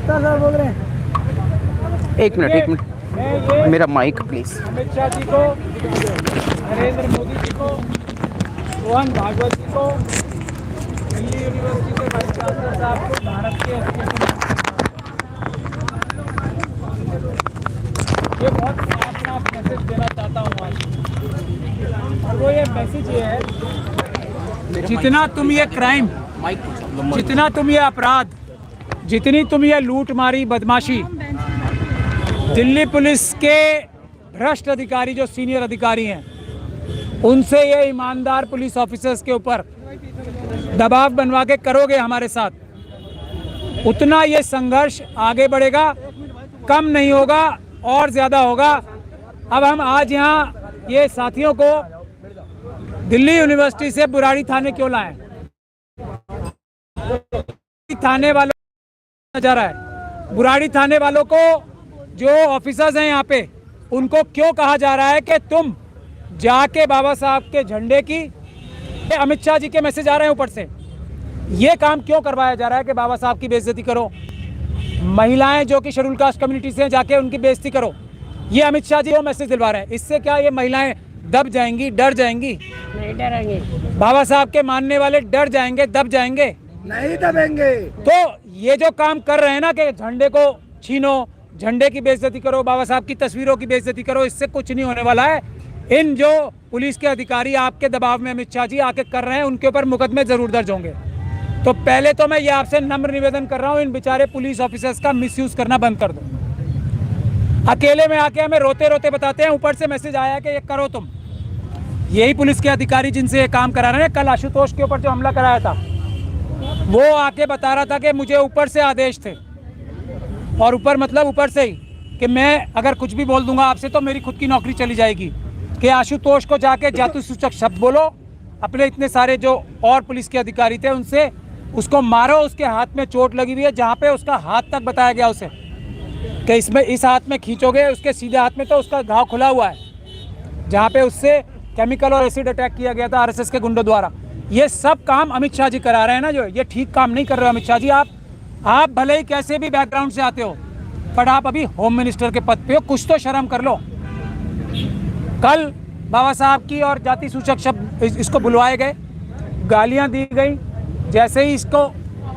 गुप्ता साहब बोल रहे हैं। एक मिनट मेरा माइक प्लीज। अमित शाह जी को, नरेंद्र मोदी जी को, मोहन भागवत जी को, दिल्ली यूनिवर्सिटी के वाइस चांसलर साहब को, भारत के ये बहुत साफ मैसेज देना चाहता हूँ आज। और वो ये मैसेज ये है, जितना तुम ये क्राइम, जितना तुम ये अपराध, जितनी तुम ये लूट मारी बदमाशी, दिल्ली पुलिस के भ्रष्ट अधिकारी जो सीनियर अधिकारी हैं उनसे ये ईमानदार पुलिस ऑफिसर्स के ऊपर दबाव बनवा के करोगे हमारे साथ, उतना ये संघर्ष आगे बढ़ेगा, कम नहीं होगा और ज्यादा होगा। अब हम आज यहाँ ये साथियों को दिल्ली यूनिवर्सिटी से बुराड़ी थाने क्यों लाए? थाने वालों जा रहा है, बुराड़ी थाने वालों को जो ऑफिसर्स हैं यहाँ पे, उनको क्यों कहा जा रहा है कि तुम जाके बाबा साहब के झंडे की, अमित शाह जी के मैसेज आ रहे हैं ऊपर से, ये काम क्यों करवाया जा रहा है कि बाबा साहब की बेइज्जती करो, महिलाएं जो कि शेड्यूल कास्ट कम्युनिटी से जाके उनकी बेइज्जती करो, ये अमित शाह जी वो मैसेज दिलवा रहे हैं। इससे क्या ये महिलाएं दब जाएंगी, डर जाएंगी? नहीं डरेंगे। बाबा साहब के मानने वाले डर जाएंगे, दब जाएंगे? नहीं दबेंगे। तो ये जो काम कर रहे हैं ना कि झंडे को छीनो, झंडे की बेइज्जती करो, बाबा साहब की तस्वीरों की बेइज्जती करो, इससे कुछ नहीं होने वाला है। इन जो पुलिस के अधिकारी आपके दबाव में अमित शाह जी आके कर रहे हैं, उनके ऊपर मुकदमे जरूर दर्ज होंगे। तो पहले तो मैं ये आपसे नम्र निवेदन कर रहा हूँ, इन बेचारे पुलिस ऑफिसर्स का मिसयूज करना बंद कर दो। अकेले में आके हमें रोते रोते बताते हैं, ऊपर से मैसेज आया कि ये करो तुम। यही पुलिस के अधिकारी जिनसे ये काम करा रहे हैं, कल आशुतोष के ऊपर जो हमला कराया था, वो आके बता रहा था कि मुझे ऊपर से आदेश थे, और ऊपर मतलब ऊपर से ही, कि मैं अगर कुछ भी बोल दूंगा आपसे तो मेरी खुद की नौकरी चली जाएगी, कि आशुतोष को जाके जातिसूचक शब्द बोलो, अपने इतने सारे जो और पुलिस के अधिकारी थे उनसे, उसको मारो, उसके हाथ में चोट लगी हुई है, जहाँ पे उसका हाथ तक बताया गया उसे कि इसमें इस हाथ में खींचोगे, उसके सीधे हाथ में तो उसका घाव खुला हुआ है, जहाँ पे उससे केमिकल और एसिड अटैक किया गया था आरएसएस के गुंडों द्वारा। ये सब काम अमित शाह जी करा रहे हैं ना, जो ये ठीक काम नहीं कर रहे हो अमित शाह जी। आप भले ही कैसे भी बैकग्राउंड से आते हो, पर आप अभी होम मिनिस्टर के पद पे हो, कुछ तो शर्म कर लो। कल बाबा साहब की और जाति सूचक शब्द इसको बुलवाए गए, गालियां दी गई, जैसे ही इसको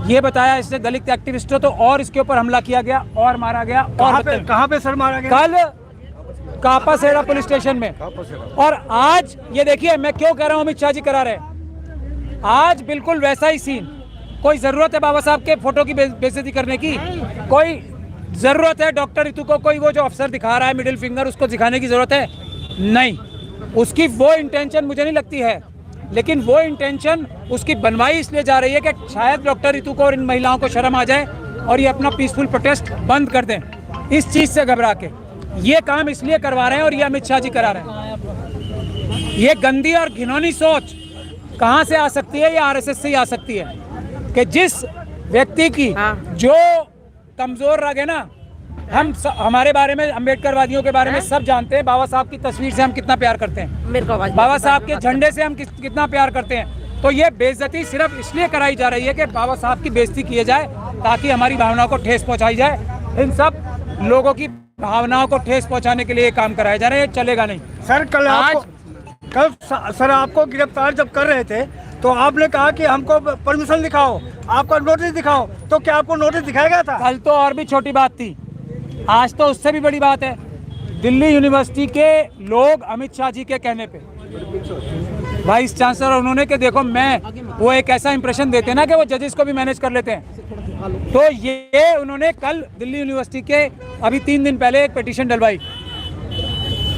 ये बताया इसने दलित एक्टिविस्ट हो, तो और इसके ऊपर हमला किया गया और मारा गया। और कहाँ पे सर मारा गया? कल कापासेरा पुलिस स्टेशन में। और आज ये देखिए, मैं क्यों कह रहा हूँ अमित शाह जी करा रहे हैं, आज बिल्कुल वैसा ही सीन। कोई जरूरत है बाबा साहब के फोटो की बेइज्जती करने की? कोई जरूरत है डॉक्टर रितु को कोई वो जो अफसर दिखा रहा है मिडिल फिंगर, उसको दिखाने की जरूरत है? नहीं, उसकी वो इंटेंशन मुझे नहीं लगती है। लेकिन वो इंटेंशन उसकी बनवाई इसलिए जा रही है कि शायद डॉक्टर रितु को और इन महिलाओं को शर्म आ जाए और ये अपना पीसफुल प्रोटेस्ट बंद कर दें। इस चीज से घबरा के ये काम इसलिए करवा रहे हैं, और ये अमित शाह जी करा रहे हैं। ये गंदी और घिनौनी सोच कहाँ से आ सकती है? ये आरएसएस से ही आ सकती है कि जिस व्यक्ति की जो कमजोर रग है ना, हमारे बारे में, अम्बेडकरवादियों के बारे में सब जानते हैं, बाबा साहब की तस्वीर से हम कितना प्यार करते हैं, बाबा साहब के झंडे से हम कितना प्यार करते हैं। तो ये बेइज्जती सिर्फ इसलिए कराई जा रही है कि बाबा साहब की बेइज्जती की जाए, ताकि हमारी भावनाओं को ठेस पहुंचाई जाए। इन सब लोगों की भावनाओं को ठेस पहुंचाने के लिए ये काम कराया जा रहा है, ये चलेगा नहीं। सर कल सर आपको गिरफ्तार जब कर रहे थे तो आपने कहा कि हमको परमिशन दिखाओ, आपका नोटिस दिखाओ, तो क्या आपको नोटिस दिखाया गया था? कल तो और भी छोटी बात थी, आज तो उससे भी बड़ी बात है। दिल्ली यूनिवर्सिटी के लोग अमित शाह जी के कहने पे, वाइस चांसलर उन्होंने कि देखो मैं, वो एक ऐसा इंप्रेशन देते हैं ना कि वो जजेस को भी मैनेज कर लेते हैं, तो ये उन्होंने कल दिल्ली यूनिवर्सिटी के अभी 3 दिन पहले एक पिटीशन डलवाई।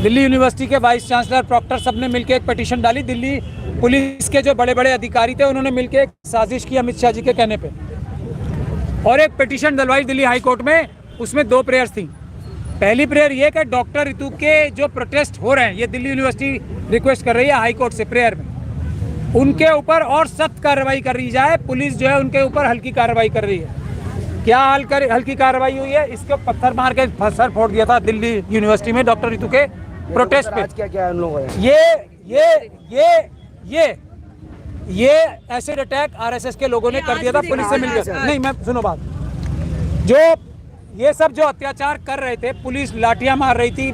दिल्ली यूनिवर्सिटी के वाइस चांसलर प्रॉक्टर सब ने मिलकर एक पिटीशन डाली, दिल्ली पुलिस के जो बड़े बड़े अधिकारी थे उन्होंने मिलकर एक साजिश की अमित शाह जी के कहने पे, और एक पिटीशन डलवाई दिल्ली हाई कोर्ट में। उसमें 2 प्रेयर्स थी। पहली प्रेयर ये कि डॉक्टर रितु के जो प्रोटेस्ट हो रहे हैं, ये दिल्ली यूनिवर्सिटी रिक्वेस्ट कर रही है हाई कोर्ट से प्रेयर में, उनके ऊपर और सख्त कार्रवाई करी जाए। पुलिस जो है उनके ऊपर हल्की कार्रवाई कर रही है। क्या हल्की कार्रवाई हुई है? इसको पत्थर मार के सर फोड़ दिया था दिल्ली यूनिवर्सिटी में डॉक्टर रितु के प्रोटेस्ट पे। क्या उन लोगों ने ये एसिड अटैक आरएसएस के लोगों ने कर दिया था पुलिस से मिलकर। नहीं, मैं सुनो बात, जो ये सब जो अत्याचार कर रहे थे, पुलिस लाठियां मार रही थी,